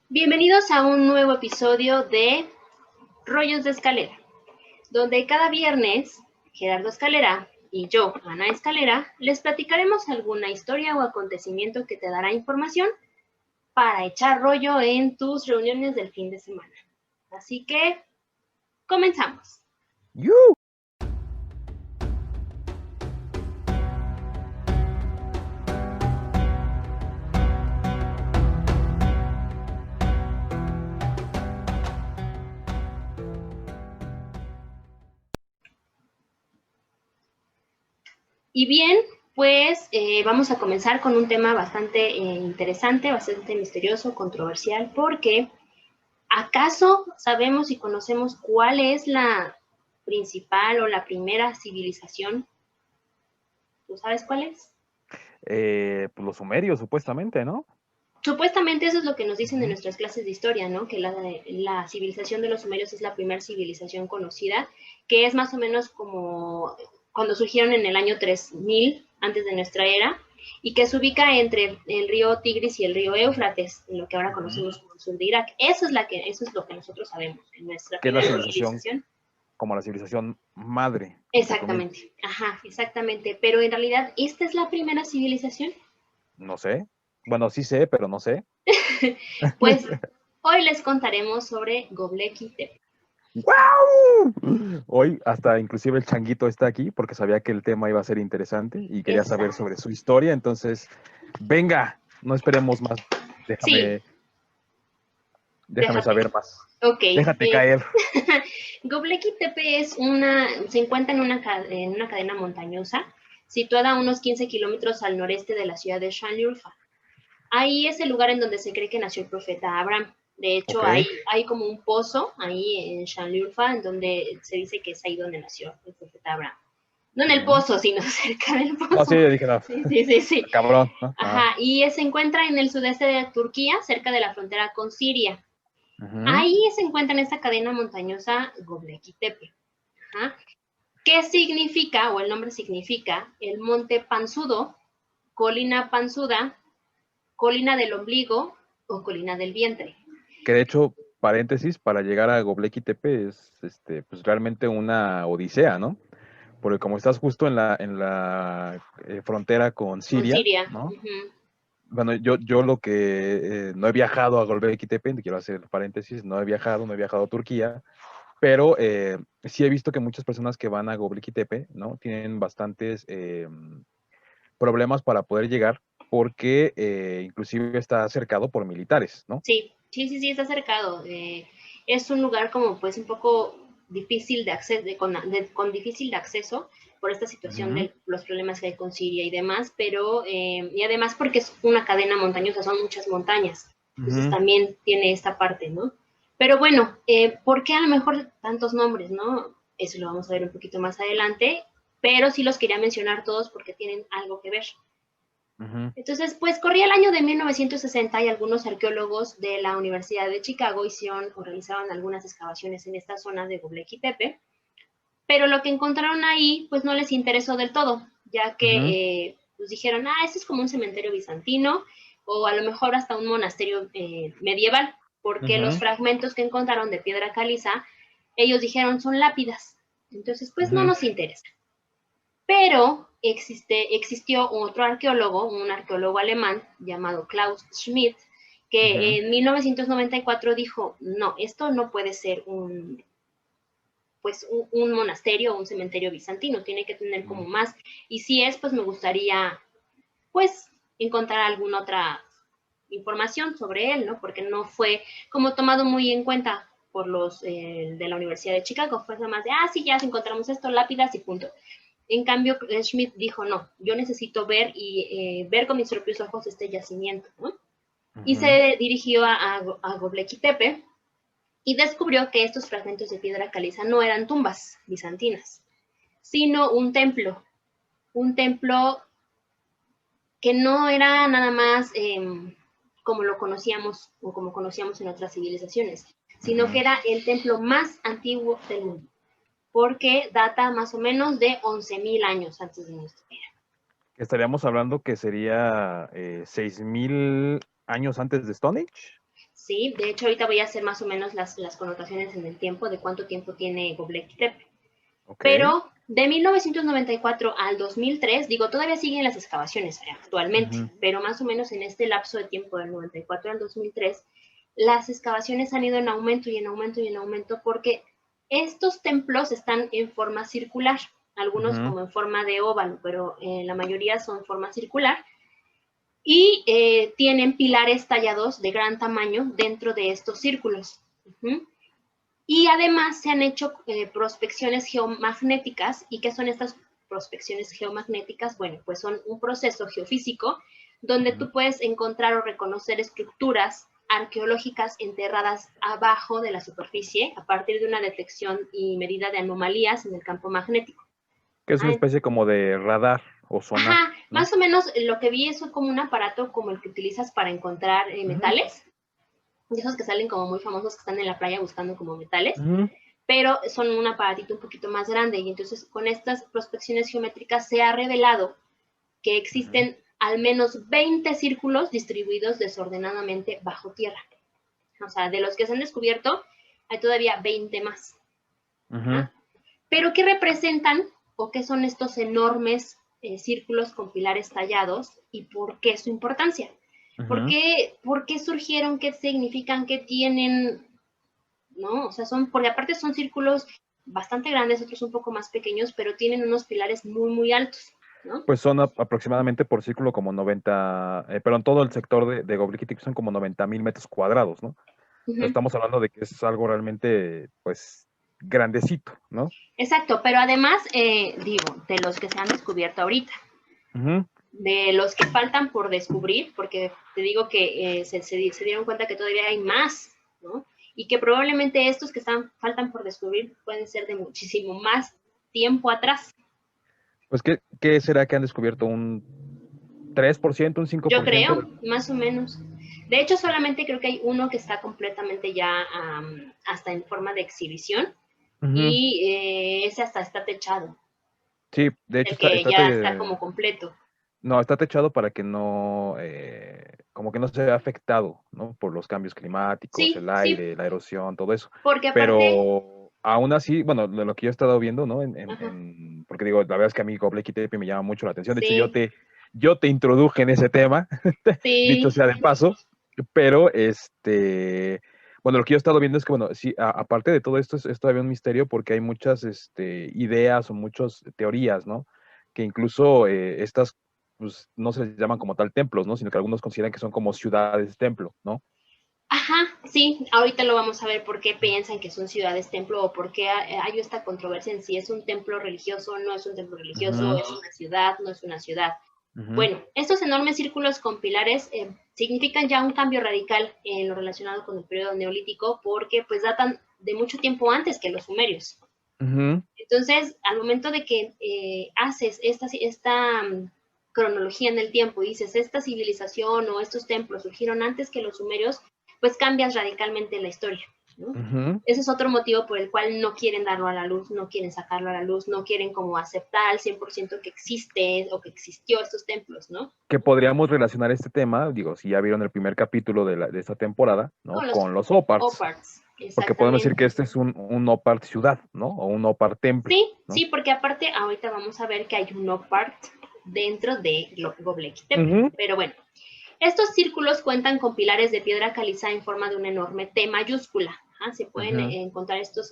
Bienvenidos a un nuevo episodio de Rollos de Escalera, donde cada viernes Gerardo Escalera y yo, Ana Escalera, les platicaremos alguna historia o acontecimiento que te dará información para echar rollo en tus reuniones del fin de semana. Así que, comenzamos. ¡Yu! Y bien, pues vamos a comenzar con un tema bastante interesante, bastante misterioso, controversial, porque ¿acaso sabemos y conocemos cuál es la principal o la primera civilización? ¿Tú sabes cuál es? Pues los sumerios, supuestamente, ¿no? Supuestamente eso es lo que nos dicen en Ujú. nuestras clases de historia, ¿no? Que la civilización de los sumerios es la primera civilización conocida, que es más o menos como cuando surgieron en el año 3000 antes de nuestra era, y que se ubica entre el río Tigris y el río Éufrates, en lo que ahora Ujú. conocemos como el sur de Irak. Eso es lo que nosotros sabemos, en nuestra Que es la primera civilización, civilización. como la civilización madre, entre comillas. Exactamente, ajá, exactamente. Pero en realidad, ¿esta es la primera civilización? No sé. Bueno, sí sé, pero no sé. Pues hoy les contaremos sobre Göbekli Tepe. ¡Guau! Hoy hasta inclusive el changuito está aquí porque sabía que el tema iba a ser interesante y quería saber Exacto. sobre su historia. Entonces, venga, no esperemos más. Sí, Déjame déjate. saber más. Ok. Déjate caer. Göbekli Tepe se encuentra en una cadena montañosa situada a unos 15 kilómetros al noreste de la ciudad de Şanlıurfa. Ahí es el lugar en donde se cree que nació el profeta Abraham. De hecho, Ok. hay como un pozo ahí en Şanlıurfa en donde se dice que es ahí donde nació el profeta Abraham. No en el Ujú. pozo, sino cerca del No, sí, pozo. yo dije, no, Sí, sí, sí, sí. cabrón, ¿no? Ajá. Ajá, y se encuentra en el sudeste de Turquía, cerca de la frontera con Siria. Ujú. Ahí se encuentra en esta cadena montañosa Göbekli Tepe. Ajá. ¿Qué significa, o el nombre significa, el monte panzudo, colina panzuda, colina del ombligo o colina del vientre? Que de hecho, paréntesis, para llegar a Göbekli Tepe es pues realmente una odisea, ¿no? Porque como estás justo en la frontera con Con Siria, Siria. ¿no? Ujú. Bueno, yo lo que no he viajado a Göbekli Tepe, quiero hacer paréntesis, no he viajado a Turquía, pero sí he visto que muchas personas que van a Göbekli Tepe, ¿no? Tienen bastantes problemas para poder llegar porque inclusive está cercado por militares, ¿no? Sí, sí, sí, sí, está cercado. Es un lugar como pues un poco difícil de acceso, con difícil de acceso por esta situación Ujú. de los problemas que hay con Siria y demás, pero y además porque es una cadena montañosa, son muchas montañas, entonces Ujú. también tiene esta parte, ¿no? Pero bueno, ¿por qué a lo mejor tantos nombres, no? Eso lo vamos a ver un poquito más adelante, pero sí los quería mencionar todos porque tienen algo que ver. Ujú. Entonces, pues corría el año de 1960 y algunos arqueólogos de la Universidad de Chicago hicieron o realizaban algunas excavaciones en esta zona de Göbekli Tepe, pero lo que encontraron ahí pues no les interesó del todo, ya Ujú. que pues dijeron, ese es como un cementerio bizantino o a lo mejor hasta un monasterio medieval, porque los Ujú. fragmentos que encontraron de piedra caliza, ellos dijeron son lápidas, entonces pues no Ujú. nos interesa. Pero existió otro arqueólogo, un arqueólogo alemán llamado Klaus Schmidt, Ujú. que en 1994 dijo, no, esto no puede ser pues un monasterio o un cementerio bizantino, tiene que tener como Ujú. más, y si es, pues me gustaría pues encontrar alguna otra información sobre él, ¿no? Porque no fue como tomado muy en cuenta por los de la Universidad de Chicago, fue nada más de, sí, ya encontramos esto, lápidas y punto. En cambio, Schmidt dijo, no, yo necesito ver y ver con mis propios ojos este yacimiento, ¿no? Y Ujú. se dirigió a Göbekli Tepe y descubrió que estos fragmentos de piedra caliza no eran tumbas bizantinas, sino un templo que no era nada más como lo conocíamos o como conocíamos en otras civilizaciones, sino que Ujú. era el templo más antiguo del mundo, porque data más o menos de 11,000 años antes de nuestra era. Estaríamos hablando que sería 6000 años antes de Stone Age. ¿sí? De hecho, ahorita voy a hacer más o menos las connotaciones en el tiempo, de cuánto tiempo tiene Göbekli Tepe. Ok. Pero de 1994 al 2003, digo, todavía siguen las excavaciones actualmente, Ujú, pero más o menos en este lapso de tiempo del 94 al 2003, las excavaciones han ido en aumento y en aumento y en aumento porque estos templos están en forma circular, algunos ujú, como en forma de óvalo, pero la mayoría son en forma circular y tienen pilares tallados de gran tamaño dentro de estos círculos. Uh-huh. Y además se han hecho prospecciones geomagnéticas. ¿Y qué son estas prospecciones geomagnéticas? Bueno, pues son un proceso geofísico donde ujú. tú puedes encontrar o reconocer estructuras arqueológicas enterradas abajo de la superficie a partir de una detección y medida de anomalías en el campo magnético. Que es una Ah, especie como de radar o sonar, ajá, ¿no? más o menos lo que vi es como un aparato como el que utilizas para encontrar Ujú, metales, de esos que salen como muy famosos que están en la playa buscando como metales, ujú, pero son un aparatito un poquito más grande y entonces con estas prospecciones geométricas se ha revelado que ujú. existen al menos 20 círculos distribuidos desordenadamente bajo tierra. O sea, de los que se han descubierto, hay todavía 20 más. Ujú, Ajá. Pero ¿qué representan o qué son estos enormes círculos con pilares tallados y por qué su importancia? ujú. ¿Por qué surgieron? ¿Qué significan? ¿Qué tienen? ¿No? O sea, porque aparte son círculos bastante grandes, otros un poco más pequeños, pero tienen unos pilares muy, muy altos, ¿no? Pues son aproximadamente por círculo como 90, pero en todo el sector de Göbekli Tepe son como 90,000 metros cuadrados, ¿no? Uh O sea, -huh. estamos hablando de que es algo realmente, pues, grandecito, ¿no? Exacto, pero además, digo, de los que se han descubierto ahorita, Ujú. de los que faltan por descubrir, porque te digo que se dieron cuenta que todavía hay más, ¿no? Y que probablemente estos que faltan por descubrir pueden ser de muchísimo más tiempo atrás. Pues, ¿qué será que han descubierto? ¿Un 3%, un cinco Yo por ciento? creo, más o menos. De hecho, solamente creo que hay uno que está completamente ya hasta en forma de exhibición Ujú. y ese hasta está techado, Sí, de hecho el que ya está como está completo. no, está techado para que no, como que no se vea afectado, ¿no? Por los cambios climáticos, Sí, el sí, aire, la erosión, todo eso. porque aparte, Pero aún así, bueno, de lo que yo he estado viendo, ¿no? ajá, Porque digo, la verdad es que a mí Göbekli Tepe me llama mucho la atención. De hecho, sí, yo te introduje en ese tema, dicho sí, sea de paso, pero bueno, lo que yo he estado viendo es que, bueno, sí, aparte de todo esto, es todavía un misterio porque hay muchas, ideas o muchas teorías, ¿no? Que incluso estas pues no se les llaman como tal templos, ¿no? Sino que algunos consideran que son como ciudades templo, ¿no? ajá, sí, ahorita lo vamos a ver por qué piensan que son ciudades templo o por qué hay esta controversia en si es un templo religioso, no es un templo religioso, Ujú, es una ciudad, no es una ciudad. ujú, Bueno, estos enormes círculos con pilares significan ya un cambio radical en lo relacionado con el periodo neolítico porque pues datan de mucho tiempo antes que los sumerios. ujú. Entonces, al momento de que haces esta cronología en el tiempo y dices, esta civilización o estos templos surgieron antes que los sumerios, pues cambias radicalmente la historia, ¿no? Ujú. Ese es otro motivo por el cual no quieren darlo a la luz, no quieren sacarlo a la luz, no quieren como aceptar al 100% que existe o que existió estos templos, ¿no? Que podríamos relacionar este tema, digo, si ya vieron el primer capítulo de esta temporada, ¿no? Con los Con los Oparts, oparts, porque podemos decir que exactamente. este es un Opart ciudad, ¿no? O un Opart templo, Sí, ¿no? sí, porque aparte ahorita vamos a ver que hay un opart dentro de Göbekli Tepe. Ujú, Pero bueno, estos círculos cuentan con pilares de piedra caliza en forma de una enorme T mayúscula. ¿Ah? Se pueden ujú, encontrar estos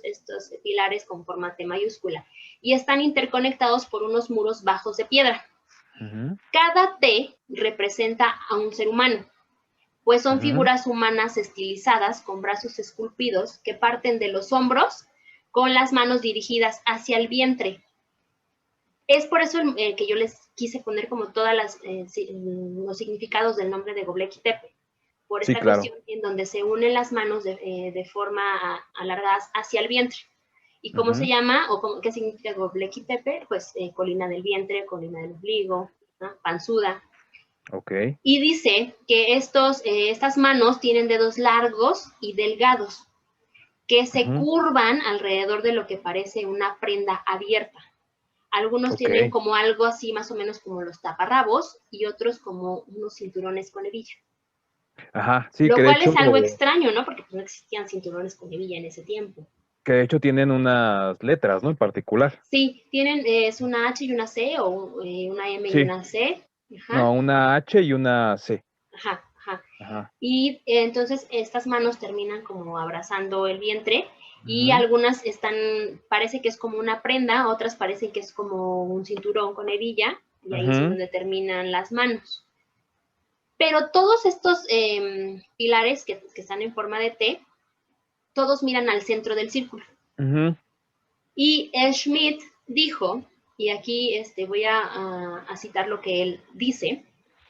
pilares con forma T mayúscula y están interconectados por unos muros bajos de piedra. ujú, Cada T representa a un ser humano, pues son ujú. figuras humanas estilizadas con brazos esculpidos que parten de los hombros con las manos dirigidas hacia el vientre. Es por eso que yo les quise poner como todas los significados del nombre de Göbekli Tepe, por Sí, esta claro. cuestión en donde se unen las manos de forma alargadas hacia el vientre. ¿Y cómo se Ujú, llama o qué significa Göbekli Tepe? Pues colina del vientre, colina del ombligo, ¿no? Panzuda. ok. Y dice que estas manos tienen dedos largos y delgados que se Ujú, curvan alrededor de lo que parece una prenda abierta. Algunos ok. tienen como algo así más o menos como los taparrabos y otros como unos cinturones con hebilla. Ajá, sí, Lo cual es algo extraño, ¿no? Porque pues, no existían cinturones con hebilla en ese tiempo. que de hecho tienen unas letras, ¿no? En particular. Sí, tienen, es una H y una C, o una M y Sí, una C. Ajá, no, una H y una C. ajá, ajá. Ajá. Y entonces estas manos terminan como abrazando el vientre y Ujú, algunas están, parece que es como una prenda, otras parecen que es como un cinturón con hebilla y ahí es en ujú, donde terminan las manos. Pero todos estos pilares que están en forma de T, todos miran al centro del círculo. ujú, Y Schmidt dijo, y aquí voy a citar lo que él dice,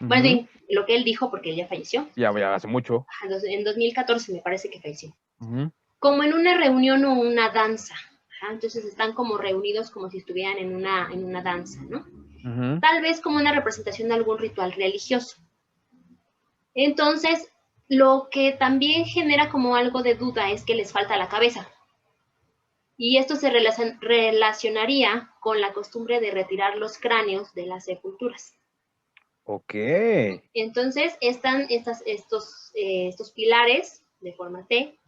bueno, ujú. lo que él dijo porque él ya falleció, Ya hace mucho. en 2014 me parece que falleció, Ujú, como en una reunión o una danza. Ajá, entonces están como reunidos como si estuvieran en una danza, ¿no? ujú. Tal vez como una representación de algún ritual religioso. Entonces, lo que también genera como algo de duda es que les falta la cabeza. Y esto se relacionaría con la costumbre de retirar los cráneos de las sepulturas. Ok. Entonces, están estos pilares de forma T,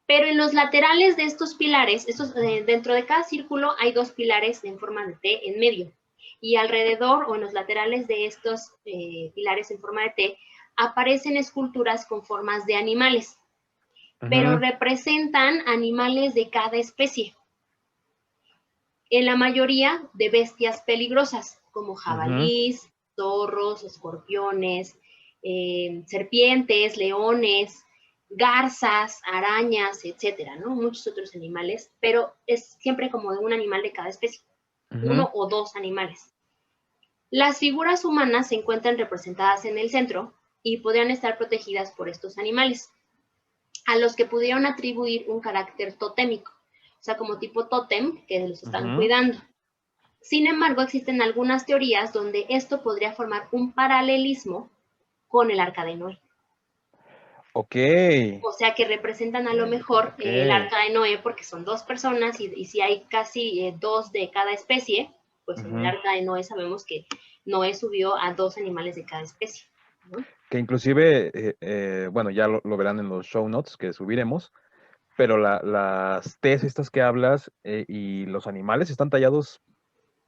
pero en los laterales de estos pilares, dentro de cada círculo hay dos pilares en forma de T en medio. Y alrededor o en los laterales de estos pilares en forma de T aparecen esculturas con formas de animales, pero Ujú, representan animales de cada especie. En la mayoría de bestias peligrosas, como ujú. jabalís, zorros, escorpiones, serpientes, leones, garzas, arañas, etcétera, ¿no? Muchos otros animales, pero es siempre como de un animal de cada especie, Ujú, uno o dos animales. Las figuras humanas se encuentran representadas en el centro y podrían estar protegidas por estos animales, a los que pudieron atribuir un carácter totémico, o sea, como tipo tótem, que los están ujú. cuidando. Sin embargo, existen algunas teorías donde esto podría formar un paralelismo con el Arca de Noé. Ok, O sea, que representan a lo mejor ok. el Arca de Noé porque son dos personas y si hay casi dos de cada especie, pues en el Ujú. Arca de Noé sabemos que Noé subió a dos animales de cada especie, ¿no? Que inclusive, bueno, ya lo verán en los show notes que subiremos, pero las Ts estas que hablas y los animales están tallados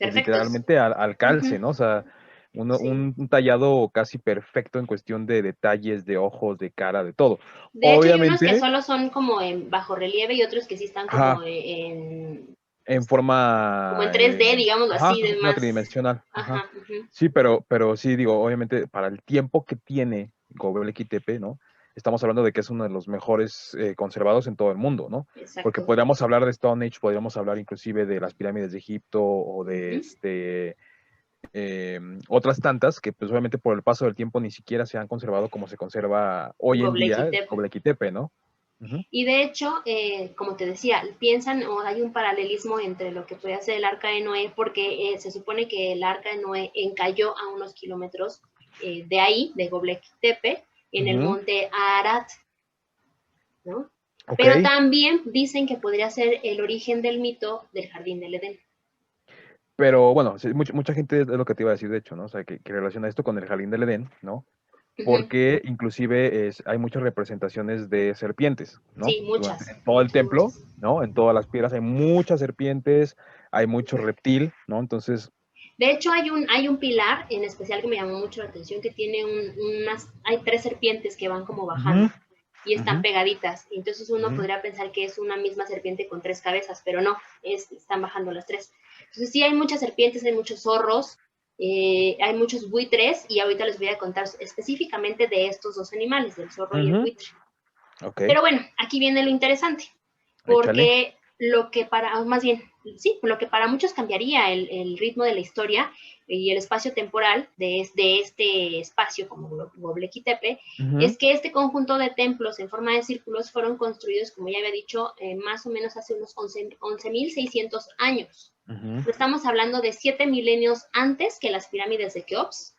pues Perfectos. literalmente al Uh -huh. calce, ¿no? O sea, Sí. un tallado casi perfecto en cuestión de detalles, de ojos, de cara, de todo. De hecho, hay unos que Obviamente, solo son como en bajo relieve y otros que sí están como ajá, en como en forma, 3D, digámoslo ajá, así, de una más. tridimensional, ajá. Ajá. Uh -huh. Sí, pero sí, digo, obviamente para el tiempo que tiene Göbekli Tepe, ¿no? Estamos hablando de que es uno de los mejores conservados en todo el mundo, ¿no? Porque Exacto. podríamos hablar de Stone Age, podríamos hablar inclusive de las pirámides de Egipto o Uh de -huh. eh, otras tantas que pues obviamente por el paso del tiempo ni siquiera se han conservado como se conserva hoy en Göbekli día Tepe. Göbekli Tepe, ¿no? Ujú, Y de hecho, como te decía, piensan o hay un paralelismo entre lo que puede hacer el Arca de Noé, porque se supone que el Arca de Noé encalló a unos kilómetros de ahí, de Göbekli Tepe, en el ujú. monte Ararat, ¿no? Ok, Pero también dicen que podría ser el origen del mito del Jardín del Edén. pero bueno, sí, mucha gente es lo que te iba a decir de hecho, ¿no? O sea, que relaciona esto con el Jardín del Edén, ¿no? Uh -huh. Porque inclusive hay muchas representaciones de serpientes, ¿no? Sí, Durante muchas, todo el muchas, templo, muchas. ¿no? En todas las piedras hay muchas serpientes, hay mucho reptil, ¿no? Entonces, De hecho, hay un pilar en especial que me llamó mucho la atención, que tiene hay tres serpientes que van como ujú, bajando y ujú, están pegaditas. Y entonces uno ujú, podría pensar que es una misma serpiente con tres cabezas, pero no, están bajando las tres. Entonces sí hay muchas serpientes, hay muchos zorros, hay muchos buitres y ahorita les voy a contar específicamente de estos dos animales, del zorro y el ujú. buitre. Ok, Pero bueno, aquí viene lo interesante, échale. porque más bien, sí, lo que para muchos cambiaría el ritmo de la historia y el espacio temporal de este espacio como Göbekli Tepe, Ujú, es que este conjunto de templos en forma de círculos fueron construidos, como ya había dicho, más o menos hace unos 11.600 años. ujú, Estamos hablando de 7 milenios antes que las pirámides de Keops,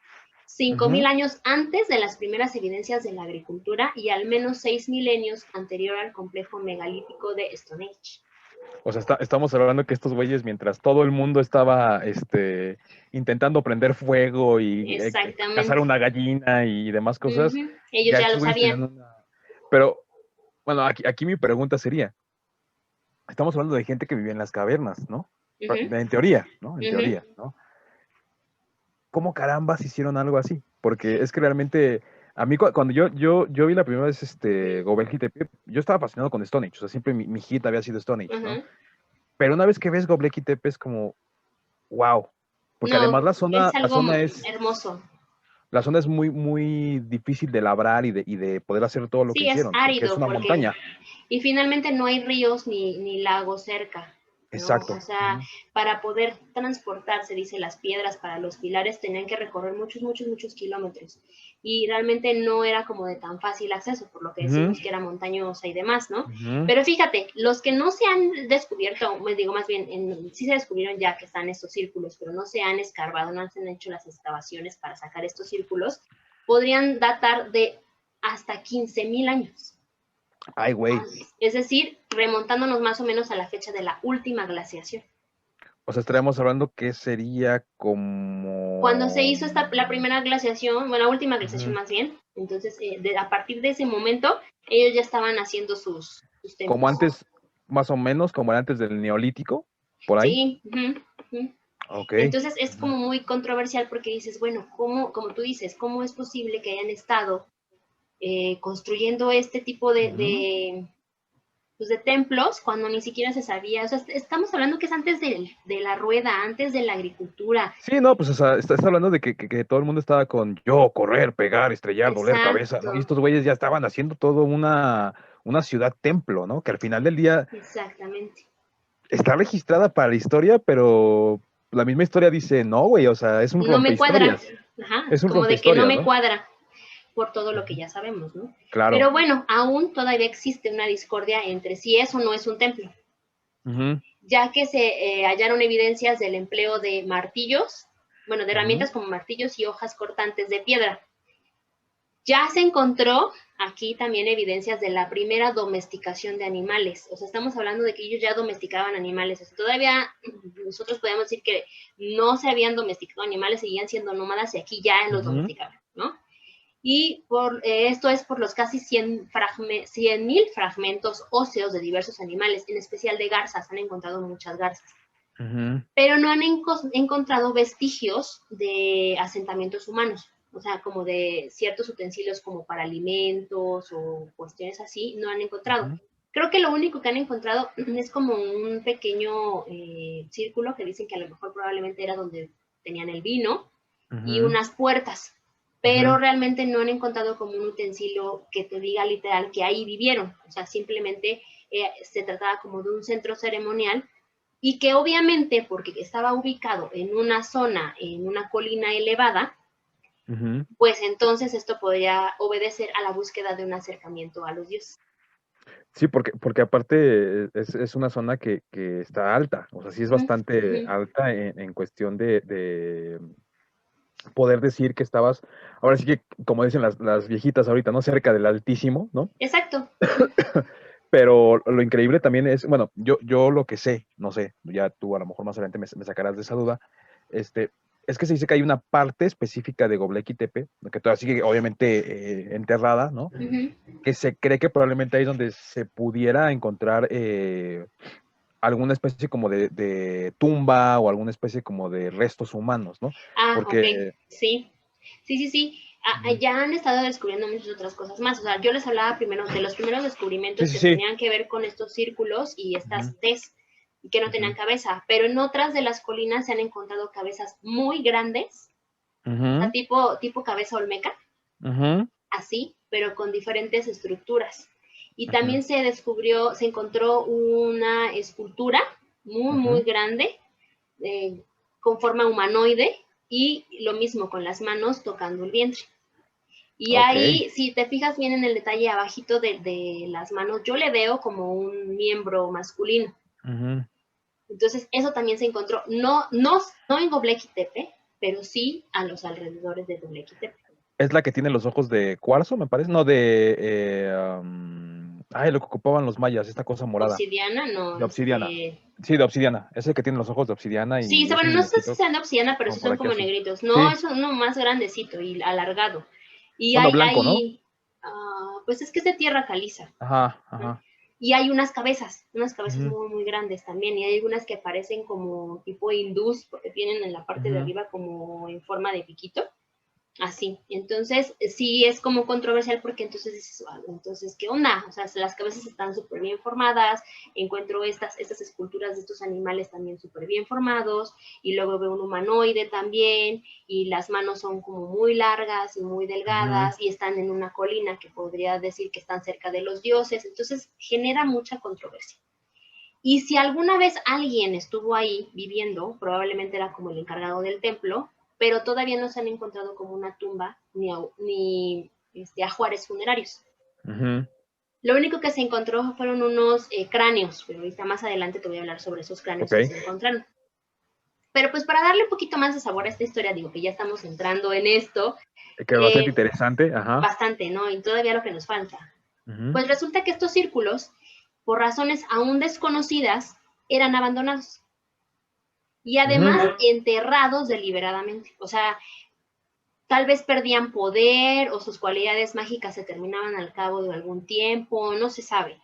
5.000 ujú. años antes de las primeras evidencias de la agricultura y al menos 6 milenios anterior al complejo megalítico de Stone Age. O sea, estamos hablando que estos güeyes, mientras todo el mundo estaba intentando prender fuego y cazar Exactamente. una gallina y demás cosas, Ujú. Ellos ya ya estos lo güeyes sabían. tenían una... Pero, bueno, aquí mi pregunta sería, estamos hablando de gente que vivía en las cavernas, ¿no? Ujú, En teoría, ¿no? En ujú. teoría, ¿no? ¿Cómo carambas hicieron algo así? Porque es que realmente, a mí cuando yo vi la primera vez Gobekli Tepe, yo estaba apasionado con Stone Age, o sea, siempre mi hit había sido Stone Age, ¿no? Ujú. Pero una vez que ves Gobekli Tepe es como, wow, porque No, además es algo hermoso. la zona es muy, muy difícil de labrar y de poder hacer todo lo que Sí, es hicieron, porque es árido una porque, montaña. y finalmente no hay ríos ni lagos cerca, ¿no? O Exacto. sea, para poder transportarse, dice, las piedras para los pilares tenían que recorrer muchos, muchos, muchos kilómetros. Y realmente no era como de tan fácil acceso, por lo que Ujú, decimos que era montañosa y demás, ¿no? ujú. Pero fíjate, los que no se han descubierto, me digo más bien, sí se descubrieron ya que están estos círculos, pero no se han escarbado, no se han hecho las excavaciones para sacar estos círculos, podrían datar de hasta 15,000 años. Ay, güey. Es decir, remontándonos más o menos a la fecha de la última glaciación. O sea, estaríamos hablando que sería Cuando se como... hizo la primera glaciación, bueno, la última glaciación Ujú. más bien, entonces a partir de ese momento, ellos ya estaban haciendo sus Como templos. antes, más o menos, como era antes del Neolítico, por ahí. Sí, uh-huh, uh-huh. Ok. Entonces es Ujú, como muy controversial porque dices, bueno, ¿cómo, como tú dices, cómo es posible que hayan estado construyendo este tipo ujú. pues de templos cuando ni siquiera se sabía? O sea, estamos hablando que es antes de la rueda, antes de la agricultura. Sí, no, pues o sea, está hablando de que todo el mundo estaba con yo, correr, pegar, estrellar, doler cabeza, Exacto, ¿no? Y estos güeyes ya estaban haciendo todo una ciudad templo, ¿no? Que al final del día exactamente. está registrada para la historia, pero la misma historia dice, no, güey, o sea, es un No me cuadra, rompehistorias. ajá, Es un como de que no rompehistorias, me ¿no? cuadra por todo lo que Ujú. ya sabemos, ¿no? Claro. Pero bueno, aún todavía existe una discordia entre si eso no es un templo, Ujú, ya que se hallaron evidencias del empleo de martillos, bueno, de ujú, herramientas como martillos y hojas cortantes de piedra. Ya se encontró aquí también evidencias de la primera domesticación de animales. O sea, estamos hablando de que ellos ya domesticaban animales. O sea, todavía nosotros podemos decir que no se habían domesticado animales, seguían siendo nómadas y aquí ya los ujú, domesticaban, ¿no? Y esto es por los casi 100,000 fragmentos óseos de diversos animales, en especial de garzas. Han encontrado muchas garzas. ujú. Pero no han encontrado vestigios de asentamientos humanos, o sea, como de ciertos utensilios como para alimentos o cuestiones así, no han encontrado. Ujú, Creo que lo único que han encontrado es como un pequeño círculo que dicen que a lo mejor probablemente era donde tenían el vino y ujú, unas puertas, pero ujú, realmente no han encontrado como un utensilio que te diga literal que ahí vivieron, o sea, simplemente se trataba como de un centro ceremonial y que obviamente, porque estaba ubicado en una zona, en una colina elevada, ujú. pues entonces esto podría obedecer a la búsqueda de un acercamiento a los dioses. Sí, porque aparte es una zona que está alta, o sea, sí es Uh -huh, uh bastante -huh. alta en cuestión de poder decir que estabas, ahora sí que, como dicen las viejitas ahorita, ¿no? Cerca del altísimo, ¿no? Exacto. Uh -huh. Pero lo increíble también es, bueno, yo lo que sé, no sé, ya tú a lo mejor más adelante me sacarás de esa duda, este, es que se dice que hay una parte específica de Göbekli Tepe, que todavía sigue obviamente enterrada, ¿no? Uh -huh. Que se cree que probablemente ahí es donde se pudiera encontrar alguna especie como de tumba o alguna especie como de restos humanos, ¿no? Ah, ok. Porque... Sí. Sí, sí, sí. Ujú. Ya han estado descubriendo muchas otras cosas más. O sea, yo les hablaba primero de los primeros Sí, descubrimientos sí, que sí. tenían que ver con estos círculos y Ujú, estas Ts y que no tenían ujú, cabeza. Pero en otras de las colinas se han encontrado cabezas muy grandes, o sea, ujú, tipo cabeza olmeca, ujú, así, pero con diferentes estructuras. Y ujú, también se encontró una escultura muy, muy ujú. grande, eh, con forma humanoide, y lo mismo con las manos tocando el vientre. Y Ok. ahí, si te fijas bien en el detalle abajito de las manos, yo le veo como un miembro masculino. Ujú. Entonces, eso también se encontró, no en Göbekli Tepe, pero sí a los alrededores de Göbekli Tepe. Es la que tiene los ojos de cuarzo, me parece. No, de... Ay, lo que ocupaban los mayas, esta cosa morada. Obsidiana, no, De obsidiana. Sí, de obsidiana. Es el que tiene los ojos de obsidiana sí, y es bueno, un no sé si muñequito sean de obsidiana, pero sí con por son aquí como azul. negritos. No, Sí, es uno más grandecito y alargado. Y bueno, blanco, ¿no? pues es que es de tierra caliza. Ajá, ¿No? ajá. Y hay unas cabezas Ujú, muy, muy grandes también. Y hay algunas que parecen como tipo hindús, porque tienen en la parte de ujú. arriba como en forma de piquito. Así. Entonces, sí es como controversial porque entonces dices, "Ah, entonces, ¿qué onda?". O sea, las cabezas están súper bien formadas, encuentro estas esculturas de estos animales también súper bien formados, y luego veo un humanoide también, y las manos son como muy largas y muy Ujú. delgadas, y están en una colina que podría decir que están cerca de los dioses, entonces genera mucha controversia. Y si alguna vez alguien estuvo ahí viviendo, probablemente era como el encargado del templo, pero todavía no se han encontrado como una tumba ni ajuares funerarios. Ujú. Lo único que se encontró fueron unos cráneos, pero ahorita más adelante te voy a hablar sobre esos cráneos Ok. que se encontraron. Pero pues para darle un poquito más de sabor a esta historia, digo que ya estamos entrando en esto, Que bastante interesante, ajá. bastante, ¿no? Y todavía lo que nos falta. Ujú. Pues resulta que estos círculos, por razones aún desconocidas, eran abandonados. Y Ujú. además enterrados deliberadamente. O sea, tal vez perdían poder o sus cualidades mágicas se terminaban al cabo de algún tiempo, no se sabe.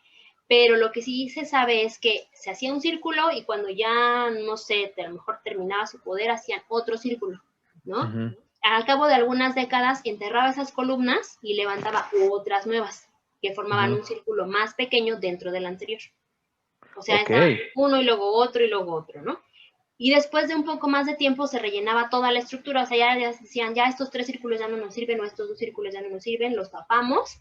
Pero lo que sí se sabe es que se hacía un círculo y cuando ya, no sé, a lo mejor terminaba su poder, hacían otro círculo, ¿no? Ujú. Al cabo de algunas décadas enterraba esas columnas y levantaba otras nuevas que formaban Ujú. un círculo más pequeño dentro del anterior. O sea, Ok. estaban uno y luego otro, ¿no? Y después de un poco más de tiempo se rellenaba toda la estructura, o sea, ya decían, ya estos 3 círculos ya no nos sirven, o estos 2 círculos ya no nos sirven, los tapamos,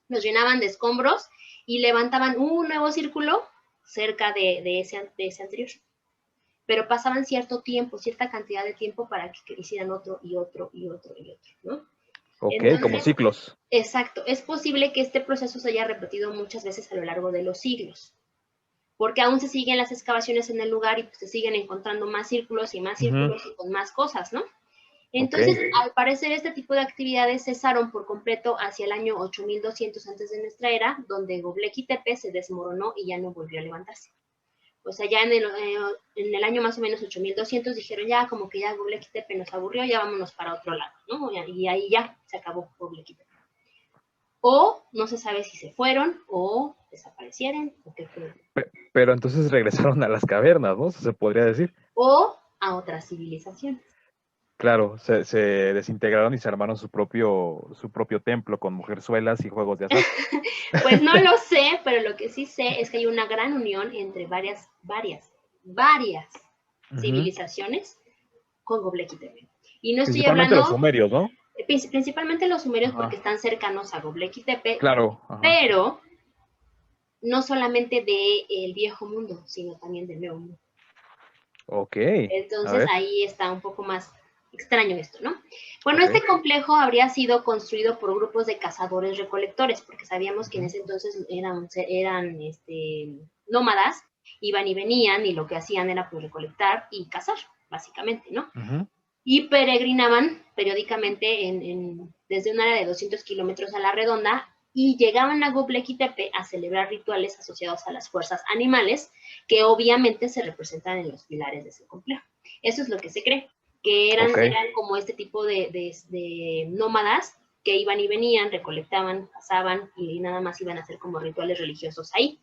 los llenaban de escombros y levantaban un nuevo círculo cerca de ese anterior. Pero pasaban cierto tiempo, cierta cantidad de tiempo para que hicieran otro y otro y otro y otro, ¿no? Ok, como Entonces, ciclos. exacto, es posible que este proceso se haya repetido muchas veces a lo largo de los siglos, porque aún se siguen las excavaciones en el lugar y pues se siguen encontrando más Ujú. círculos y con más cosas, ¿no? Ok. Entonces, al parecer, este tipo de actividades cesaron por completo hacia el año 8200 antes de nuestra era, donde Göbekli Tepe se desmoronó y ya no volvió a levantarse. O sea, ya en el año más o menos 8200 dijeron ya como que ya Göbekli Tepe nos aburrió, ya vámonos para otro lado, ¿no? Y ahí ya se acabó Göbekli Tepe. O no se sabe si se fueron o desaparecieron o qué fue. Pero entonces regresaron a las cavernas, ¿no? Se podría decir. O a otras civilizaciones. Claro, se desintegraron y se armaron su propio templo con mujerzuelas y juegos de azar. Pues no lo sé, pero lo que sí sé es que hay una gran unión entre varias Ujú. civilizaciones con Göbekli Tepe. Y no estoy Principalmente los hablando sumerios, ¿no? principalmente los sumerios porque Ajá. están cercanos a Göbekli Tepe, Claro, ajá. pero no solamente del viejo mundo, sino también del nuevo mundo. Ok. A Entonces ver, ahí está un poco más extraño esto, ¿no? Bueno, ok. este complejo habría sido construido por grupos de cazadores recolectores, porque sabíamos que en Ujú. ese entonces eran nómadas, iban y venían y lo que hacían era pues recolectar y cazar, básicamente, ¿no? Ujú. Y peregrinaban periódicamente desde un área de 200 kilómetros a la redonda y llegaban a Göbekli Tepe a celebrar rituales asociados a las fuerzas animales que obviamente se representan en los pilares de ese complejo. Eso es lo que se cree, que eran, Ok. eran como este tipo de nómadas que iban y venían, recolectaban, cazaban y nada más iban a hacer como rituales religiosos ahí.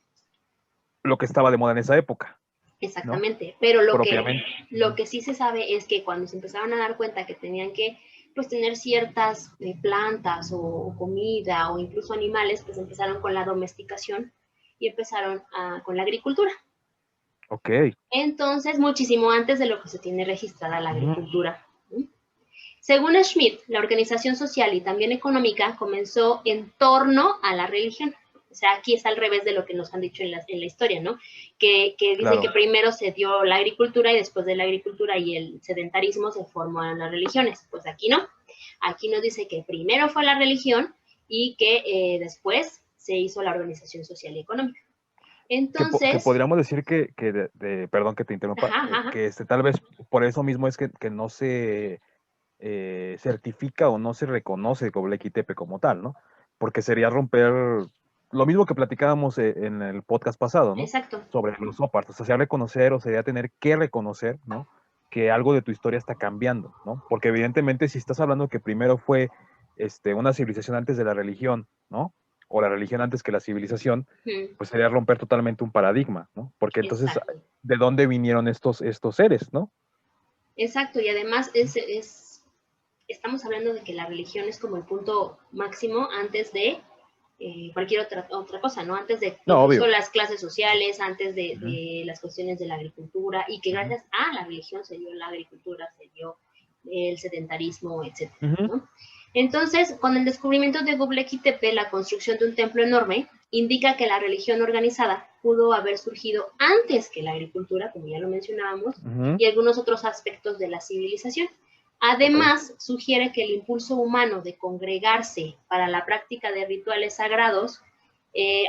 Lo que estaba de moda en esa época, ¿no? Exactamente, pero lo que, Propiamente. lo que sí se sabe es que cuando se empezaron a dar cuenta que tenían que pues tener ciertas plantas o comida o incluso animales, pues empezaron con la domesticación y empezaron con la agricultura. Ok. Entonces, muchísimo antes de lo que se tiene registrada la Ujú. agricultura. Según Schmidt, la organización social y también económica comenzó en torno a la religión. O sea, aquí está al revés de lo que nos han dicho en la historia, ¿no? Que dicen que Claro. primero se dio la agricultura y después de la agricultura y el sedentarismo se forman las religiones. Pues aquí no. Aquí nos dice que primero fue la religión y que después se hizo la organización social y económica. Que Entonces, podríamos decir perdón que te interrumpa, ajá, ajá, que tal vez por eso mismo es que no se certifica o no se reconoce Göbekli Tepe como tal, ¿no? Porque sería romper lo mismo que platicábamos en el podcast pasado, ¿no? Exacto. Sobre los OPARs. O sea, sería reconocer o sería tener que reconocer, ¿no? Que algo de tu historia está cambiando, ¿no? Porque evidentemente si estás hablando que primero fue una civilización antes de la religión, ¿no? O la religión antes que la civilización, pues sería romper totalmente un paradigma, ¿no? Porque entonces, Exacto. ¿de dónde vinieron estos seres, ¿no? Exacto, y además estamos hablando de que la religión es como el punto máximo antes de cualquier otra cosa, ¿no? Antes de No, incluso obvio. las clases sociales, antes de, Ujú, de las cuestiones de la agricultura, y que ujú, gracias a la religión se dio la agricultura, se dio el sedentarismo, etcétera, ujú. ¿no? Entonces, con el descubrimiento de Göbekli Tepe, la construcción de un templo enorme indica que la religión organizada pudo haber surgido antes que la agricultura, como ya lo mencionábamos, Ujú. y algunos otros aspectos de la civilización. Ok. Además, sugiere que el impulso humano de congregarse para la práctica de rituales sagrados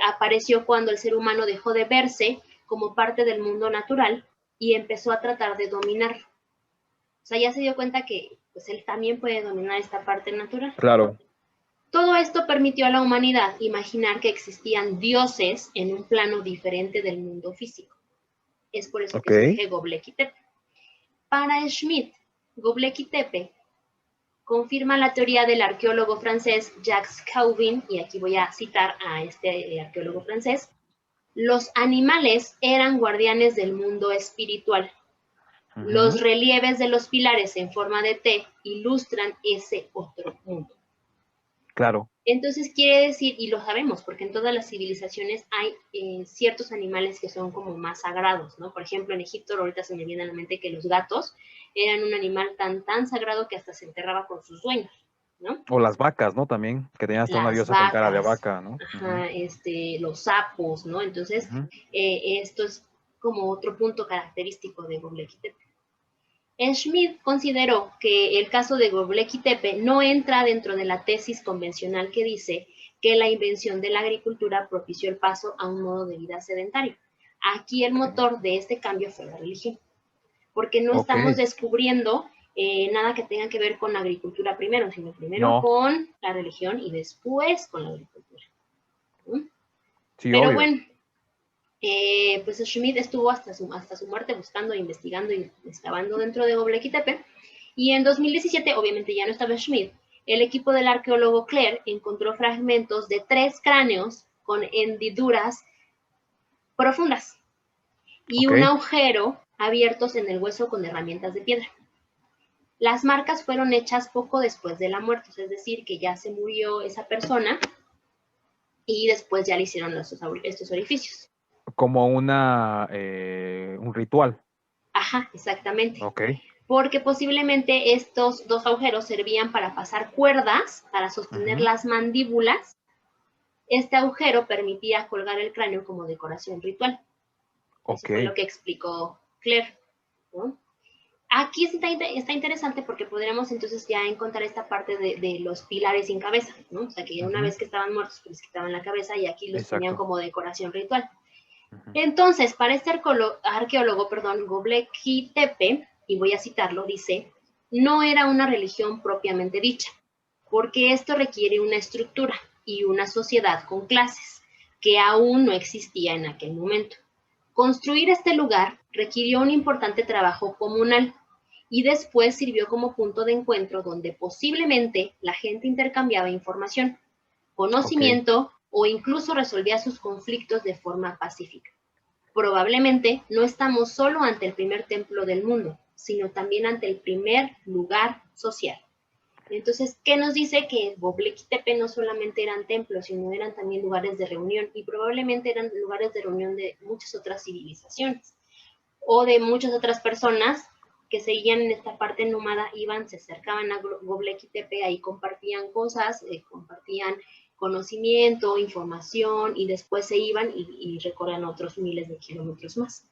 apareció cuando el ser humano dejó de verse como parte del mundo natural y empezó a tratar de dominar. O sea, ya se dio cuenta que pues, él también puede dominar esta parte natural. Claro. Todo esto permitió a la humanidad imaginar que existían dioses en un plano diferente del mundo físico. Es por eso que Ok. surge Göbekli Tepe. Para Schmidt, Göbekli Tepe confirma la teoría del arqueólogo francés Jacques Cauvin, y aquí voy a citar a este arqueólogo francés: los animales eran guardianes del mundo espiritual. Los Ujú. relieves de los pilares en forma de T ilustran ese otro mundo. Claro. Entonces quiere decir, y lo sabemos, porque en todas las civilizaciones hay ciertos animales que son como más sagrados, ¿no? Por ejemplo, en Egipto ahorita se me viene a la mente que los gatos eran un animal tan sagrado que hasta se enterraba con sus dueños, ¿no? O las vacas, ¿no? También, que tenían hasta una Las diosa con cara de vacas, vaca, ¿no? Ujú, ajá, los sapos, ¿no? Entonces, ujú. esto es como otro punto característico de Göbekli Tepe. Schmidt consideró que el caso de Göbekli Tepe no entra dentro de la tesis convencional que dice que la invención de la agricultura propició el paso a un modo de vida sedentario. Aquí el Ok. motor de este cambio fue la religión, porque no Ok. estamos descubriendo nada que tenga que ver con la agricultura primero, sino primero No, con la religión y después con la agricultura, ¿no? sí, Pero obvio. bueno, pues Schmidt estuvo hasta su muerte buscando, investigando y excavando dentro de Göbekli Tepe. Y en 2017, obviamente ya no estaba Schmidt, el equipo del arqueólogo Claire encontró fragmentos de 3 cráneos con hendiduras profundas y Ok. un agujero abiertos en el hueso con herramientas de piedra. Las marcas fueron hechas poco después de la muerte, es decir, que ya se murió esa persona y después ya le hicieron estos orificios. Como un ritual. Ajá, exactamente. Ok. Porque posiblemente estos 2 agujeros servían para pasar cuerdas, para sostener Ujú. las mandíbulas. Este agujero permitía colgar el cráneo como decoración ritual. Eso Ok. fue lo que explicó Claire, ¿no? Aquí está interesante porque podríamos entonces ya encontrar esta parte de los pilares sin cabeza, ¿no? O sea, que una Ujú. vez que estaban muertos, pues les quitaban la cabeza y aquí los ponían Exacto. como decoración ritual. Ujú. Entonces, para este arqueólogo, Göbekli Tepe, y voy a citarlo, dice, no era una religión propiamente dicha, porque esto requiere una estructura y una sociedad con clases, que aún no existía en aquel momento. Construir este lugar requirió un importante trabajo comunal y después sirvió como punto de encuentro donde posiblemente la gente intercambiaba información, Ok. conocimiento o incluso resolvía sus conflictos de forma pacífica. Probablemente no estamos solo ante el primer templo del mundo, sino también ante el primer lugar social. Entonces, ¿qué nos dice? Que Göbekli Tepe no solamente eran templos, sino eran también lugares de reunión y probablemente eran lugares de reunión de muchas otras civilizaciones o de muchas otras personas que seguían en esta parte nómada, iban, se acercaban a Göbekli Tepe, ahí compartían cosas, compartían conocimiento, información y después se iban y recorrían otros miles de kilómetros más.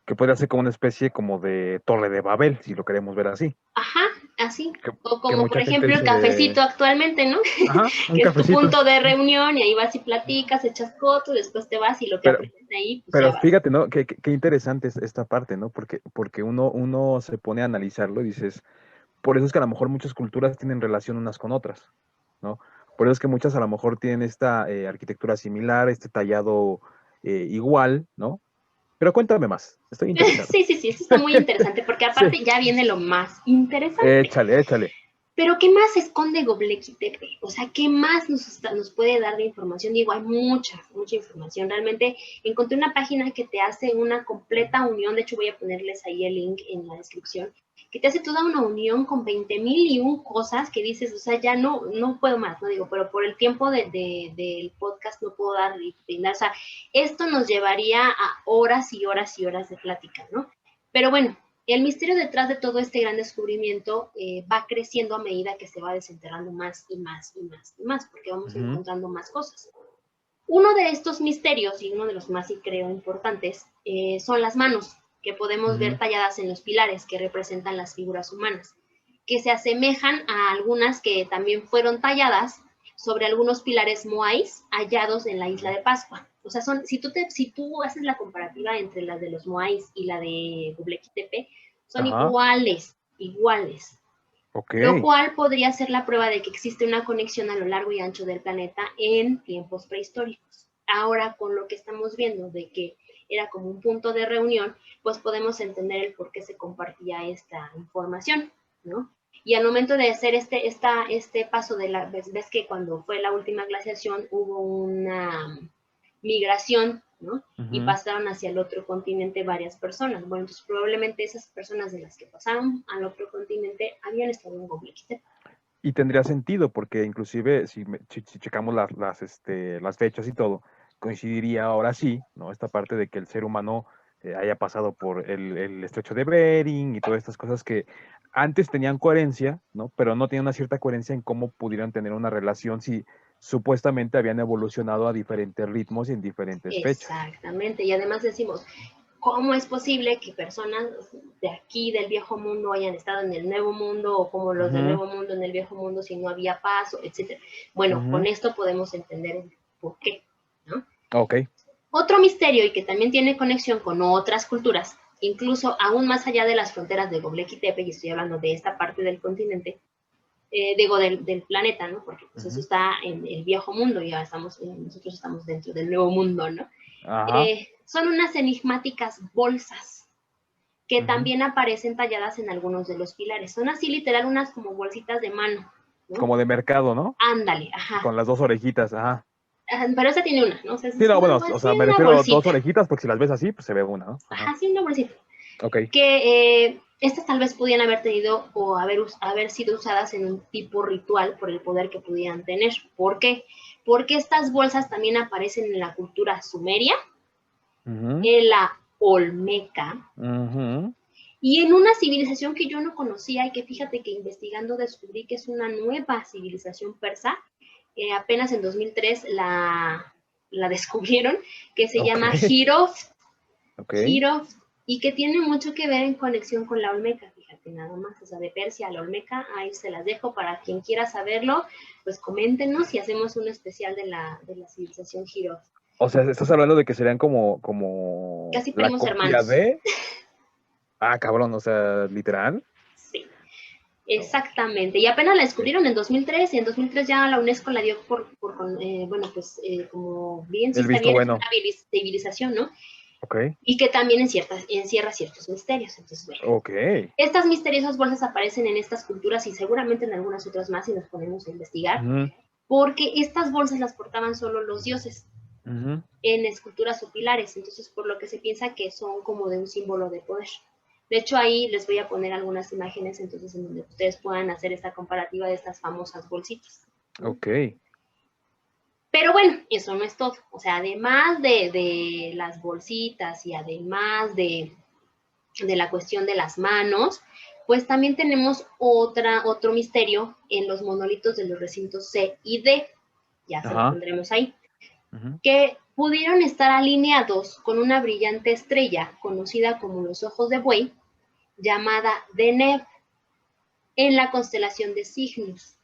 Que puede ser como una especie como de Torre de Babel, si lo queremos ver así. Ajá, así. Que, O que como por mucha gente ejemplo el cafecito actualmente, ¿no? Ajá, un Que es tu cafecito. punto de reunión y ahí vas y platicas, echas fotos, después te vas y lo que Pero, aprendes ahí, pues ya pero vas. fíjate, ¿no? Qué interesante es esta parte, ¿no? Porque uno se pone a analizarlo y dices, por eso es que a lo mejor muchas culturas tienen relación unas con otras, ¿no? Por eso es que muchas a lo mejor tienen esta arquitectura similar, este tallado igual, ¿no? Pero cuéntame más, estoy interesado. Sí, sí, sí, esto está muy interesante porque Sí, aparte ya viene lo más interesante. échale, échale. Pero ¿qué más esconde Göbekli Tepe? O sea, ¿qué más nos puede dar de información? Digo, hay mucha información. Realmente encontré una página que te hace una completa unión, de hecho voy a ponerles ahí el link en la descripción, que te hace toda una unión con 20,001 cosas que dices, o sea, ya no puedo más, no digo, pero por el tiempo del podcast no puedo dar y brindar, o sea, esto nos llevaría a horas y horas y horas de plática, ¿no? Pero bueno, el misterio detrás de todo este gran descubrimiento va creciendo a medida que se va desenterrando más y más y más y más, porque vamos encontrando más cosas. Uno de estos misterios, y uno de los más, sí creo, importantes, son las manos, que podemos ver talladas en los pilares que representan las figuras humanas, que se asemejan a algunas que también fueron talladas sobre algunos pilares moais hallados en la isla de Pascua. O sea, si tú haces la comparativa entre la de los moais y la de Göbekli Tepe, son iguales, iguales. Ok. Lo cual podría ser la prueba de que existe una conexión a lo largo y ancho del planeta en tiempos prehistóricos. Ahora, con lo que estamos viendo de que era como un punto de reunión, pues podemos entender el por qué se compartía esta información, ¿no? Y al momento de hacer este paso de la, ves que cuando fue la última glaciación hubo una migración, ¿no? Y pasaron hacia el otro continente varias personas. Bueno, entonces probablemente esas personas de las que pasaron al otro continente habían estado en Göbekli Tepe. Y tendría sentido, porque inclusive si checamos las fechas y todo, coincidiría ahora sí, ¿no? Esta parte de que el ser humano haya pasado por el estrecho de Bering y todas estas cosas que antes tenían coherencia, ¿no? Pero no tenían una cierta coherencia en cómo pudieran tener una relación si supuestamente habían evolucionado a diferentes ritmos y en diferentes fechas. Exactamente. Y además decimos, ¿cómo es posible que personas de aquí, del viejo mundo, hayan estado en el nuevo mundo, o como los del nuevo mundo en el viejo mundo, si no había paz, etcétera? Bueno, con esto podemos entender el por qué, ¿no? Ok. Otro misterio, y que también tiene conexión con otras culturas, incluso aún más allá de las fronteras de Göbekli Tepe, y estoy hablando de esta parte del continente, digo, del planeta, ¿no? Porque pues eso está en el viejo mundo, ya nosotros estamos dentro del nuevo mundo, ¿no? Son unas enigmáticas bolsas que también aparecen talladas en algunos de los pilares. Son así literal unas como bolsitas de mano, ¿no? Como de mercado, ¿no? Ándale, ajá. Con las dos orejitas, ajá. Pero esa tiene una, ¿no? O sea, Sí, es no, una, bueno, o así, sea, me una refiero a dos bolsita. orejitas, porque si las ves así, pues se ve una, ¿no? Ajá, sí, una bolsita. Ok. Que estas tal vez pudieran haber tenido o haber sido usadas en un tipo ritual por el poder que pudieran tener. ¿Por qué? Porque estas bolsas también aparecen en la cultura sumeria, en la olmeca, y en una civilización que yo no conocía y que fíjate que investigando descubrí que es una nueva civilización persa. Apenas en 2003 la descubrieron, que se llama Hirov. Hirov, y que tiene mucho que ver en conexión con la olmeca, fíjate nada más, o sea, de Persia a la olmeca, ahí se las dejo para quien quiera saberlo, pues coméntenos y hacemos un especial de la civilización Hirov. O sea, estás hablando de que serían como Casi la primos copia hermanos. de... Ah, cabrón, o sea, literal. Sí, exactamente. Y apenas la descubrieron en 2003, y en 2003 ya la UNESCO la dio bueno, pues como bien, sí El está visto bien, es bueno. una civilización, ¿no? Ok. Y que también encierra ciertos misterios. Entonces, bueno, Ok. estas misteriosas bolsas aparecen en estas culturas y seguramente en algunas otras más si nos ponemos a investigar, porque estas bolsas las portaban solo los dioses en esculturas o pilares, entonces por lo que se piensa que son como de un símbolo de poder. De hecho, ahí les voy a poner algunas imágenes, entonces en donde ustedes puedan hacer esta comparativa de estas famosas bolsitas. Ok. Pero bueno, eso no es todo. O sea, además de las bolsitas y además de la cuestión de las manos, pues también tenemos otro misterio en los monolitos de los recintos C y D, ya se lo pondremos ahí, que pudieron estar alineados con una brillante estrella conocida como los ojos de buey, llamada Deneb, en la constelación de Cygnus.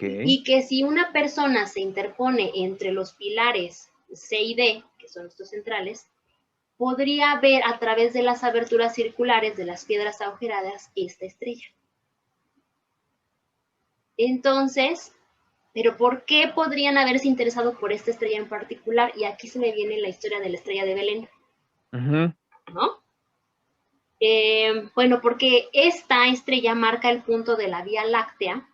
Y que si una persona se interpone entre los pilares C y D, que son estos centrales, podría ver a través de las aberturas circulares de las piedras agujeradas esta estrella. Entonces, Pero ¿por qué podrían haberse interesado por esta estrella en particular? Y aquí se me viene la historia de la estrella de Belén, ¿no? Bueno, porque esta estrella marca el punto de la Vía Láctea,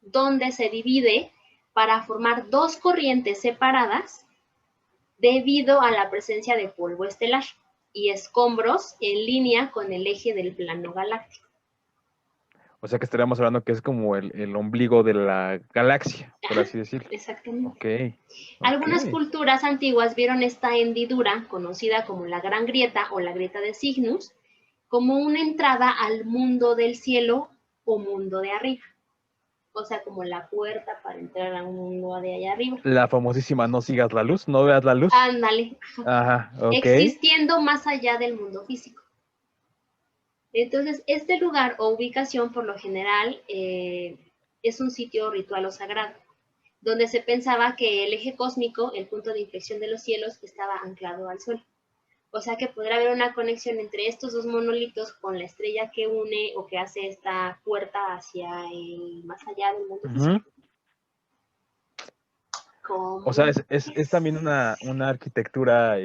donde se divide para formar dos corrientes separadas debido a la presencia de polvo estelar y escombros en línea con el eje del plano galáctico. O sea que estaríamos hablando que es como el ombligo de la galaxia, por así decirlo. Exactamente. Ok. Algunas culturas antiguas vieron esta hendidura, conocida como la Gran Grieta o la Grieta de Cygnus, como una entrada al mundo del cielo o mundo de arriba. O sea, como la puerta para entrar a un mundo de allá arriba. La famosísima no sigas la luz, no veas la luz. Ándale. Ajá, ok. Existiendo más allá del mundo físico. Entonces, este lugar o ubicación, por lo general, es un sitio ritual o sagrado, donde se pensaba que el eje cósmico, el punto de inflexión de los cielos, estaba anclado al Sol. O sea que podrá haber una conexión entre estos dos monolitos con la estrella que une o que hace esta puerta hacia el más allá del mundo físico. O sea, es también una arquitectura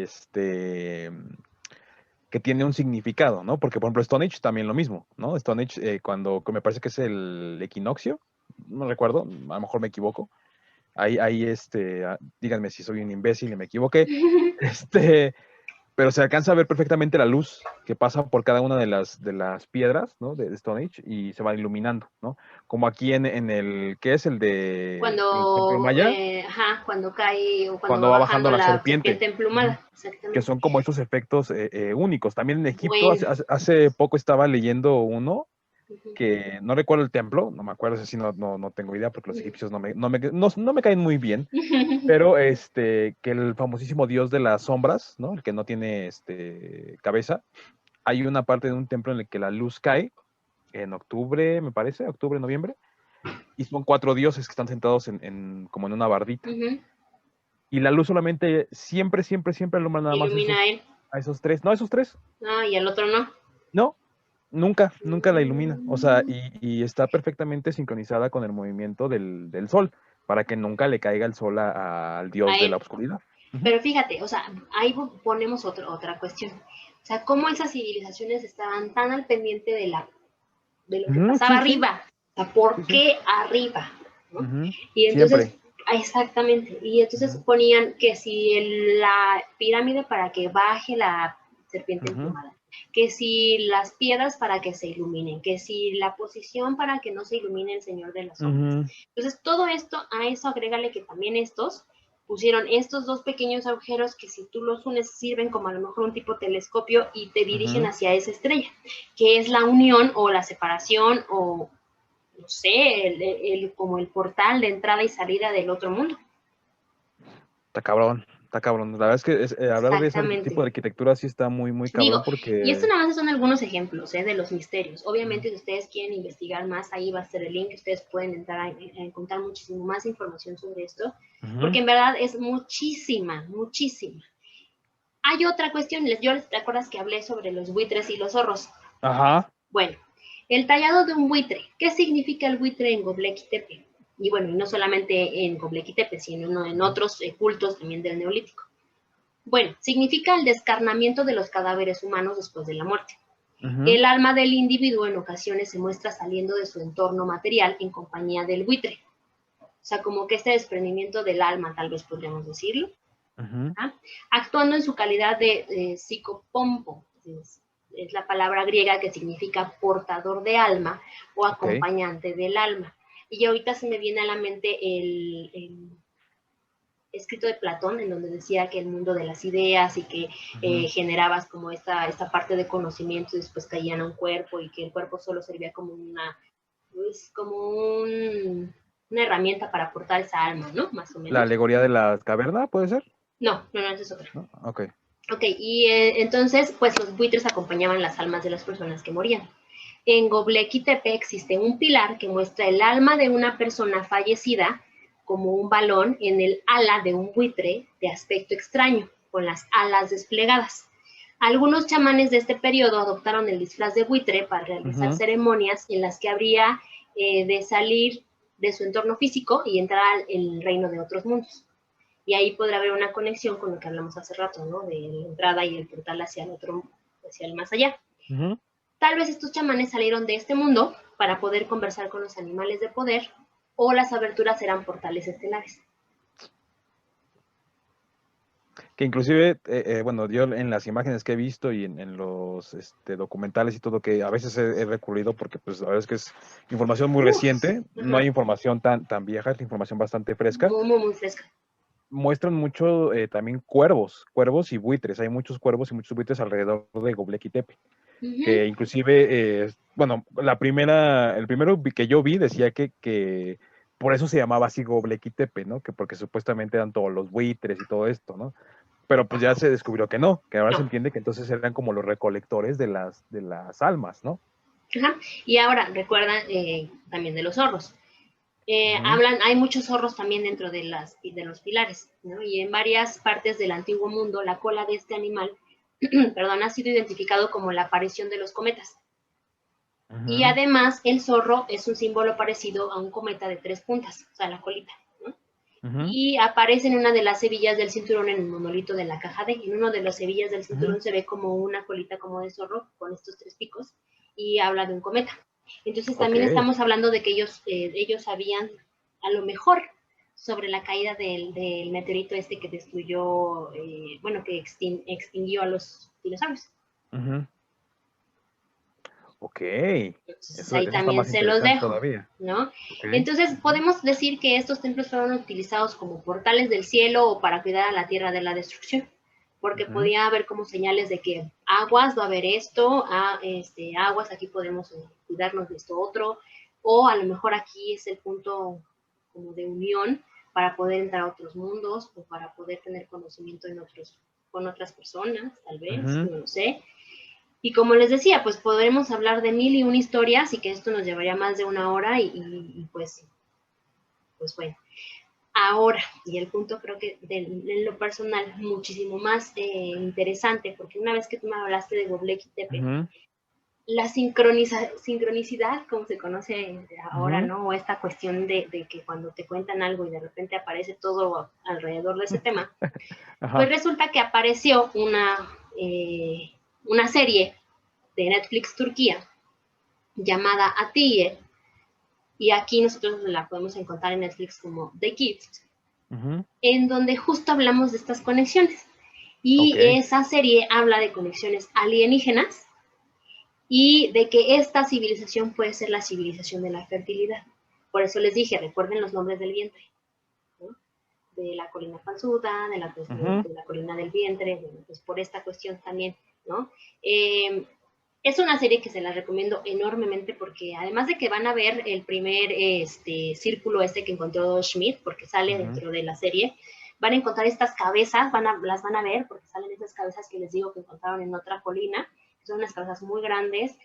que tiene un significado, ¿no? Porque, por ejemplo, Stone Age también lo mismo, ¿no? Stone Age, cuando me parece que es el equinoccio, no recuerdo, a lo mejor me equivoco. Ahí díganme si soy un imbécil y me equivoqué. Pero se alcanza a ver perfectamente la luz que pasa por cada una de las piedras, ¿no? De Stone Age y se va iluminando, ¿no? Como aquí en el, ¿qué es el de el Templo Maya? Cuando cae o cuando Cuando va va bajando bajando la la serpiente. serpiente emplumada, Que exactamente. son como estos efectos únicos. También en Egipto, Bueno. hace poco estaba leyendo uno que no recuerdo el templo, no me acuerdo, si no tengo idea porque los egipcios no me caen muy bien, pero que el famosísimo dios de las sombras, ¿no? El que no tiene cabeza, hay una parte de un templo en el que la luz cae en octubre, me parece, octubre, noviembre, y son 4 dioses que están sentados como en una bardita. Y la luz solamente siempre alumbra nada más Ilumina a esos 3. No, a esos 3. Ah, y al otro no. No, nunca la ilumina. O sea, y está perfectamente sincronizada con el movimiento del sol, para que nunca le caiga el sol al dios de la oscuridad. Pero fíjate, o sea, ahí ponemos otra cuestión. O sea, cómo esas civilizaciones estaban tan al pendiente de lo que pasaba arriba. O sea, ¿por qué arriba? ¿No? Y entonces, exactamente, y entonces ponían que si la pirámide para que baje la serpiente emplumada, que si las piedras para que se iluminen, que si la posición para que no se ilumine el Señor de las Sombras. Entonces, todo esto, a eso agrégale que también estos pusieron estos dos pequeños agujeros que si tú los unes sirven como a lo mejor un tipo telescopio y te dirigen hacia esa estrella, que es la unión o la separación o no sé, como el portal de entrada y salida del otro mundo. Está cabrón. La verdad es que hablar de ese tipo de arquitectura sí está muy, muy cabrón porque... Y esto nada más son algunos ejemplos de los misterios. Obviamente, si ustedes quieren investigar más, ahí va a estar el link. Ustedes pueden entrar a encontrar muchísimo más información sobre esto, porque en verdad es muchísima. Hay otra cuestión. ¿Te acuerdas que hablé sobre los buitres y los zorros? Bueno, el tallado de un buitre. ¿Qué significa el buitre en Göbekli Tepe? Y bueno, y no solamente en Göbekli Tepe, sino en otros cultos también del Neolítico. Bueno, significa el descarnamiento de los cadáveres humanos después de la muerte. El alma del individuo en ocasiones se muestra saliendo de su entorno material en compañía del buitre. O sea, como que este desprendimiento del alma, tal vez podríamos decirlo. Actuando en su calidad de psicopompo. Es la palabra griega que significa portador de alma o acompañante del alma. Y ahorita se me viene a la mente el escrito de Platón, en donde decía que el mundo de las ideas y que generabas como esta parte de conocimiento y después caían a un cuerpo y que el cuerpo solo servía como una herramienta para portar esa alma, ¿no? Más o menos. ¿La alegoría de la caverna puede ser? No, esa es otra. ¿No? Ok, y entonces, pues los buitres acompañaban las almas de las personas que morían. En Göbekli Tepe existe un pilar que muestra el alma de una persona fallecida como un balón en el ala de un buitre de aspecto extraño, con las alas desplegadas. Algunos chamanes de este periodo adoptaron el disfraz de buitre para realizar ceremonias en las que habría de salir de su entorno físico y entrar al reino de otros mundos. Y ahí podrá haber una conexión con lo que hablamos hace rato, ¿no? De la entrada y el portal hacia el otro, hacia el más allá. Tal vez estos chamanes salieron de este mundo para poder conversar con los animales de poder, o las aberturas eran portales estelares. Que inclusive, bueno, yo en las imágenes que he visto y en los documentales y todo, que a veces he recurrido porque pues la verdad es que es información muy reciente, no hay información tan vieja, es información bastante fresca. Muy fresca. Muestran mucho también cuervos y buitres, hay muchos cuervos y muchos buitres alrededor de Göbekli Tepe. Que inclusive, bueno, el primero que yo vi decía que por eso se llamaba así Göbekli Tepe, ¿no? Que porque supuestamente eran todos los buitres y todo esto, ¿no? Pero pues ya se descubrió que no, que ahora se entiende que entonces eran como los recolectores de las almas, ¿no? Ajá. Y ahora, recuerdan también de los zorros. Hay muchos zorros también dentro de los pilares, ¿no? Y en varias partes del antiguo mundo, la cola de este animal, perdón, ha sido identificado como la aparición de los cometas. Y además, el zorro es un símbolo parecido a un cometa de 3 puntas, o sea, la colita, ¿no? Y aparece en una de las hebillas del cinturón en el monolito de la caja D. En uno de las hebillas del cinturón se ve como una colita como de zorro con estos 3 picos y habla de un cometa. Entonces también estamos hablando de que ellos sabían a lo mejor sobre la caída del meteorito este que destruyó, bueno, que extinguió a los dinosaurios. Ok. Entonces, ahí eso está también más se los interesante dejo, todavía. ¿no? Entonces podemos decir que estos templos fueron utilizados como portales del cielo o para cuidar a la tierra de la destrucción, porque podía haber como señales de que aguas, va a haber esto, aguas, aquí podemos cuidarnos de esto otro, o a lo mejor aquí es el punto como de unión para poder entrar a otros mundos o para poder tener conocimiento con otras personas, tal vez, no lo sé. Y como les decía, pues podremos hablar de 1001 historias y que esto nos llevaría más de 1 hora y pues bueno. Ahora, y el punto creo que en lo personal muchísimo más interesante, porque una vez que tú me hablaste de Göbekli Tepe, la sincronicidad, como se conoce ahora, ¿no? O esta cuestión de que cuando te cuentan algo y de repente aparece todo alrededor de ese tema, pues resulta que apareció una serie de Netflix Turquía llamada Atiye, y aquí nosotros la podemos encontrar en Netflix como The Gift, en donde justo hablamos de estas conexiones. Y esa serie habla de conexiones alienígenas y de que esta civilización puede ser la civilización de la fertilidad. Por eso les dije, recuerden los nombres del vientre, ¿no? De la colina panzuda, de la colina del vientre, bueno, pues por esta cuestión también, ¿no? Es una serie que se la recomiendo enormemente porque además de que van a ver el primer círculo que encontró Schmidt, porque sale dentro de la serie, van a encontrar estas cabezas, las van a ver porque salen esas cabezas que les digo que encontraron en otra colina, que son unas cabezas muy grandes.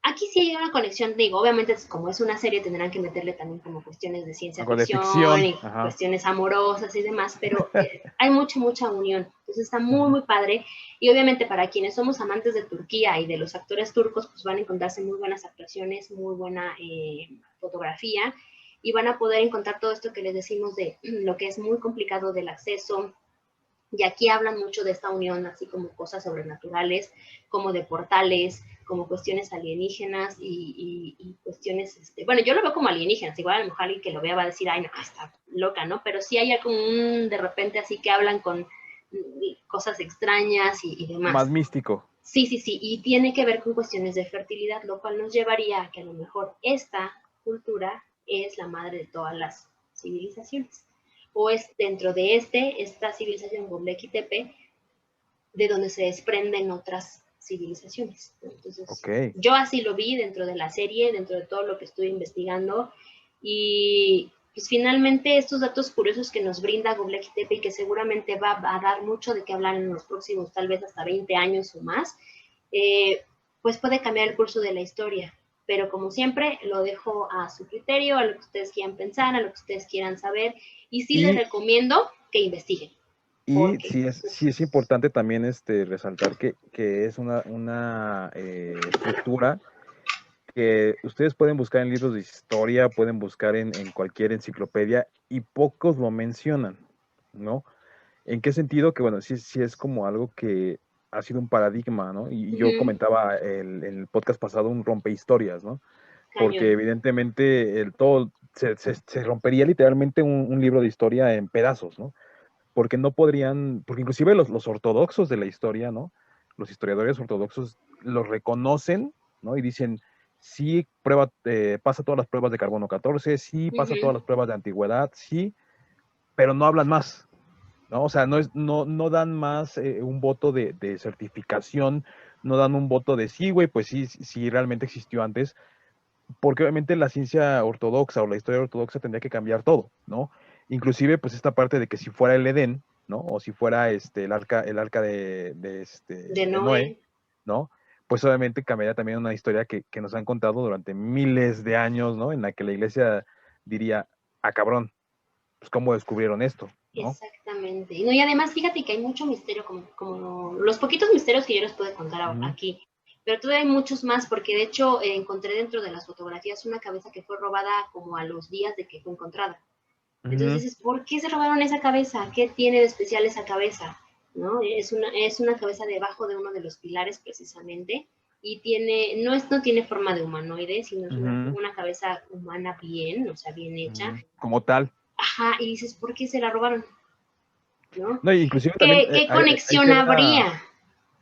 Aquí sí hay una conexión, digo, obviamente como es una serie tendrán que meterle también como cuestiones de ciencia ficción y cuestiones amorosas y demás, pero hay mucha unión, entonces está muy padre, y obviamente para quienes somos amantes de Turquía y de los actores turcos, pues van a encontrarse muy buenas actuaciones, muy buena fotografía, y van a poder encontrar todo esto que les decimos de lo que es muy complicado del acceso. Y aquí hablan mucho de esta unión, así como cosas sobrenaturales, como de portales, como cuestiones alienígenas y cuestiones, bueno, yo lo veo como alienígenas, igual a lo mejor alguien que lo vea va a decir, ay, no, está loca, ¿no? Pero sí hay como de repente así que hablan con cosas extrañas y demás. Más místico. Sí, y tiene que ver con cuestiones de fertilidad, lo cual nos llevaría a que a lo mejor esta cultura es la madre de todas las civilizaciones. O es dentro de esta civilización Göbekli Tepe, de donde se desprenden otras civilizaciones. Entonces, yo así lo vi dentro de la serie, dentro de todo lo que estuve investigando, y pues finalmente estos datos curiosos que nos brinda Göbekli Tepe y que seguramente va a dar mucho de qué hablar en los próximos tal vez hasta 20 años o más, pues puede cambiar el curso de la historia. Pero como siempre, lo dejo a su criterio, a lo que ustedes quieran pensar, a lo que ustedes quieran saber, y sí les recomiendo que investiguen. Y sí es importante también resaltar que es una estructura que ustedes pueden buscar en libros de historia, pueden buscar en cualquier enciclopedia y pocos lo mencionan, ¿no? ¿En qué sentido? Que bueno, sí es como algo que ha sido un paradigma, ¿no? Y yo Ujú, comentaba en el podcast pasado un rompehistorias, ¿no? Porque cañón. evidentemente todo se rompería literalmente un libro de historia en pedazos, ¿no? Porque no podrían, porque inclusive los ortodoxos de la historia, ¿no? Los historiadores ortodoxos los reconocen, ¿no? Y dicen, sí, pasa todas las pruebas de carbono 14, sí, pasa todas Ujú, las pruebas de antigüedad, sí, pero no hablan más, ¿no? O sea, no dan más un voto de certificación, no dan un voto de sí, güey, pues sí realmente existió antes, porque obviamente la ciencia ortodoxa o la historia ortodoxa tendría que cambiar todo, ¿no? Inclusive, pues esta parte de que si fuera el Edén, ¿no? O si fuera el arca de de Noé, Noé. ¿no? Pues obviamente cambiaría también una historia que nos han contado durante miles de años, ¿no? En la que la iglesia diría, ah, cabrón, pues cómo descubrieron esto, ¿no? Exactamente. No, y además, fíjate que hay mucho misterio, como los poquitos misterios que yo les puedo contar Ujú, aquí. Pero todavía hay muchos más, porque de hecho encontré dentro de las fotografías una cabeza que fue robada como a los días de que fue encontrada. Entonces ujú, dices, ¿por qué se robaron esa cabeza? ¿Qué tiene de especial esa cabeza? ¿No? Es una cabeza debajo de uno de los pilares precisamente y no tiene forma de humanoide, sino es ujú, una cabeza humana bien, o sea, bien hecha. ujú. Como tal. Ajá, y dices, ¿por qué se la robaron? ¿No? No, inclusive también ¿Qué ahí conexión queda. habría?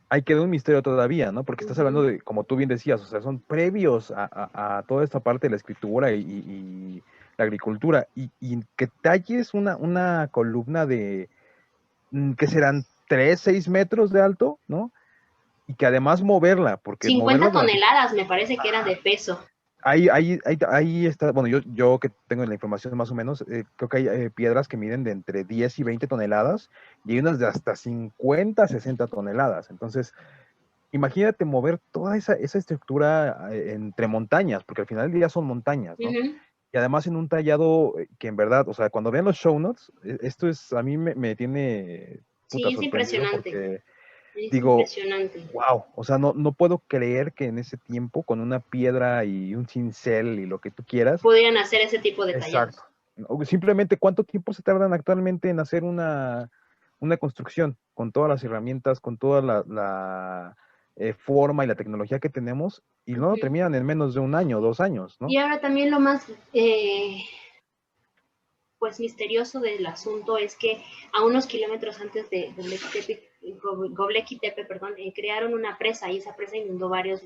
Ahí queda un misterio todavía, ¿no? Porque estás hablando Ujú. de, como tú bien decías, o sea, son previos a toda esta parte de la escritura y la agricultura. Y que talles una columna de, ¿qué serán? 3, 6 metros de alto, ¿no? Y que además moverla, porque 50 moverla durante. toneladas me parece que eran Ajá. de peso. Ahí está, bueno, yo que tengo la información más o menos, creo que hay piedras que miden de entre 10 y 20 toneladas y hay unas de hasta 50, 60 toneladas. Entonces, imagínate mover toda esa estructura entre montañas, porque al final del día son montañas, ¿no? Ujú. Y además en un tallado que en verdad, o sea, cuando vean los show notes, esto a mí me tiene puta Sí, es sorprendido impresionante. porque Es digo, impresionante. wow, o sea, no puedo creer que en ese tiempo con una piedra y un cincel y lo que tú quieras, Podrían hacer ese tipo de exacto. tallados. O simplemente, ¿cuánto tiempo se tardan actualmente en hacer una construcción con todas las herramientas, con toda la forma y la tecnología que tenemos? Y no lo Ujú. terminan en menos de un año, 2 años, ¿no? Y ahora también lo más pues misterioso del asunto es que a unos kilómetros antes de Göbekli Tepe, perdón, crearon una presa y esa presa inundó varias,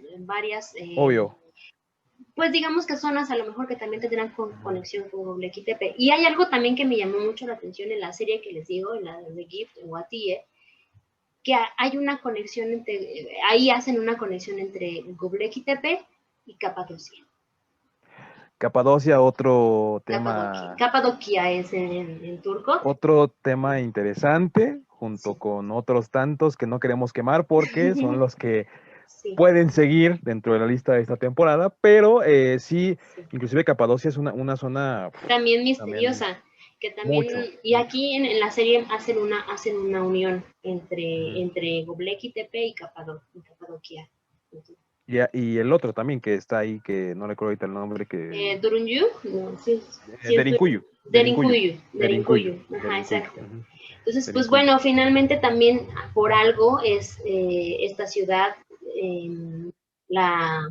Obvio. pues digamos que zonas a lo mejor que también tendrán conexión con Göbekli Tepe. Y hay algo también que me llamó mucho la atención en la serie que les digo, en la de Gift o Atie, que hay una conexión ahí hacen una conexión entre Göbekli Tepe y Capadocia. Capadocia, otro tema, Capadocia es en turco. interesante, junto Sí, con otros tantos que no queremos quemar porque son los que sí, pueden seguir dentro de la lista de esta temporada, pero sí, sí. inclusive Capadocia es una zona También también misteriosa, que también, mucho, y mucho. aquí en la serie hacen una unión Ujú. entre Göbekli Tepe y Capadocia. Y el otro también que está ahí, que no recuerdo ahorita el nombre, Durunyu, no, sí, sí es Derinkuyu, Derinkuyu, Derinkuyu, ajá, Derinkuyu. exacto. Ujú. Entonces, pues Derinkuyu. bueno, finalmente también por algo es esta ciudad la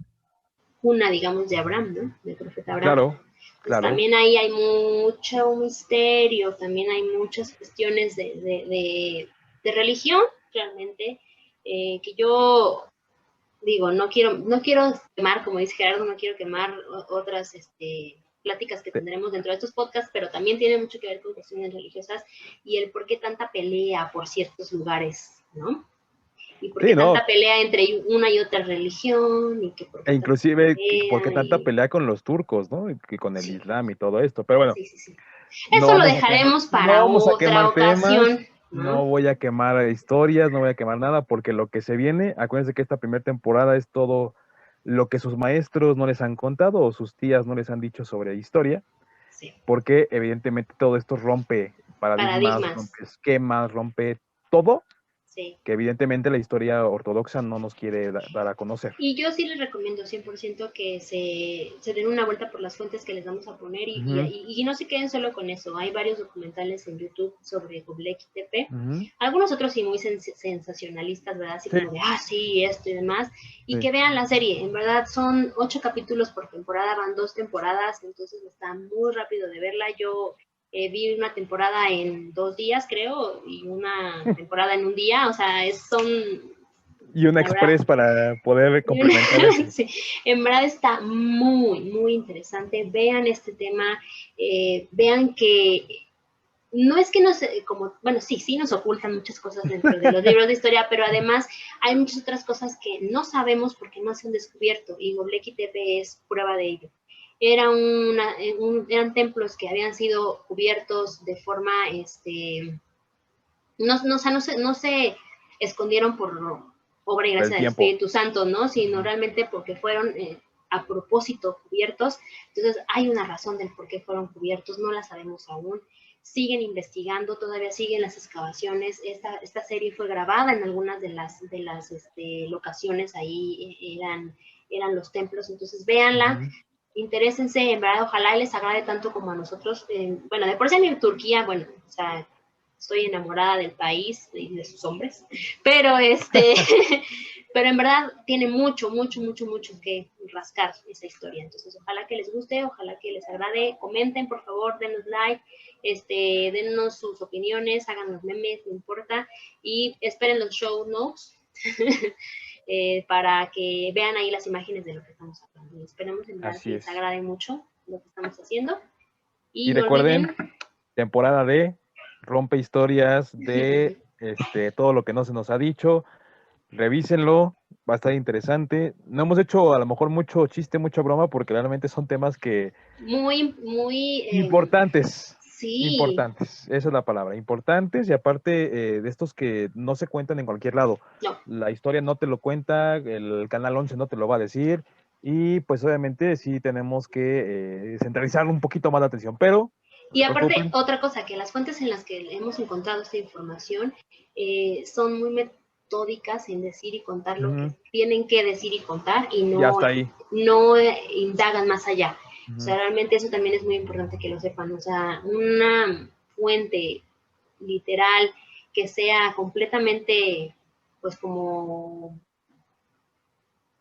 cuna, digamos, de Abraham, ¿no? Del profeta Abraham. Claro, Pues claro. también ahí hay mucho misterio, también hay muchas cuestiones de religión, realmente, que yo digo, no quiero quemar, como dice Gerardo, no quiero quemar otras pláticas que Te- tendremos dentro de estos podcasts, pero también tiene mucho que ver con cuestiones religiosas y el por qué tanta pelea por ciertos lugares, ¿no? Y por qué Sí, tanta no. pelea entre una y otra religión y que por E qué tanta inclusive, porque pelea tanta y pelea con los turcos, ¿no? Y que con el sí, Islam y todo esto. Pero bueno, sí, sí, sí. no Eso lo vamos a quemar, dejaremos no para vamos a otra quemar temas, ocasión, no ¿no? voy a quemar historias, no voy a quemar nada, porque lo que se viene, acuérdense que esta primera temporada es todo lo que sus maestros no les han contado o sus tías no les han dicho sobre historia, Sí, porque evidentemente todo esto rompe paradigmas, paradigmas, rompe esquemas, rompe todo, Sí. que evidentemente la historia ortodoxa no nos quiere dar a conocer. Y yo sí les recomiendo 100% que se den una vuelta por las fuentes que les vamos a poner y no se queden solo con eso. Hay varios documentales en YouTube sobre Göbekli Tepe. Algunos otros sí muy sensacionalistas, ¿verdad? Así como de, sí, esto y demás. Y que vean la serie. En verdad son 8 capítulos por temporada, van 2 temporadas, entonces está muy rápido de verla. Yo vi una temporada en 2 días, creo, y una temporada en un día. O sea, son... Y un express para poder complementar eso. Sí, en verdad está muy, muy interesante. Vean este tema, vean que no es que nos, como, bueno, sí nos ocultan muchas cosas dentro de los libros de historia, pero además hay muchas otras cosas que no sabemos porque no se han descubierto, y Göbekli Tepe es prueba de ello. Eran templos que habían sido cubiertos de forma, no se escondieron por obra y gracia del Espíritu Santo, ¿no? Sino realmente porque fueron a propósito cubiertos. Entonces hay una razón del por qué fueron cubiertos, no la sabemos aún. Siguen investigando, todavía siguen las excavaciones. Esta serie fue grabada en algunas de las locaciones, ahí eran los templos, entonces véanla. Interésense, en verdad, ojalá les agrade tanto como a nosotros. Bueno, de por sí en Turquía, bueno, o sea, estoy enamorada del país y de sus hombres, pero pero en verdad tiene mucho que rascar esa historia. Entonces, ojalá que les guste, ojalá que les agrade. Comenten, por favor, denos like, denos sus opiniones, hagan los memes, no importa, y esperen los show notes para que vean ahí las imágenes de lo que estamos hablando. Y esperemos en verdad que les agrade mucho lo que estamos haciendo. Y no recuerden, temporada de Rompe Historias, de todo lo que no se nos ha dicho. Revísenlo, va a estar interesante. No hemos hecho a lo mejor mucho chiste, mucha broma, porque realmente son temas que... Muy importantes. Sí. Importantes, esa es la palabra, importantes, y aparte de estos que no se cuentan en cualquier lado. No. La historia no te lo cuenta, el Canal 11 no te lo va a decir, y pues obviamente sí tenemos que centralizar un poquito más la atención, pero... Y aparte, otra cosa, que las fuentes en las que hemos encontrado esta información son muy metódicas en decir y contar lo que tienen que decir y contar, y no indagan más allá. O sea, realmente eso también es muy importante que lo sepan. O sea, una fuente literal que sea completamente, pues como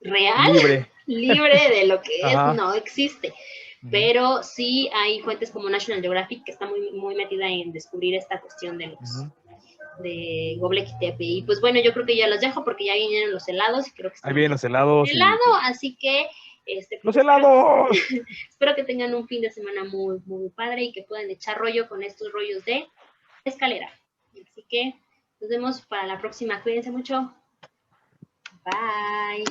real, libre de lo que es, no existe. Pero sí hay fuentes como National Geographic que está muy metida en descubrir esta cuestión de de Göbekli Tepe. Y pues bueno, yo creo que ya los dejo porque ya vienen los helados y creo que ahí vienen los helados. Así que ¡los helados! Espero que tengan un fin de semana muy padre y que puedan echar rollo con estos rollos de escalera. Así que nos vemos para la próxima. Cuídense mucho. Bye.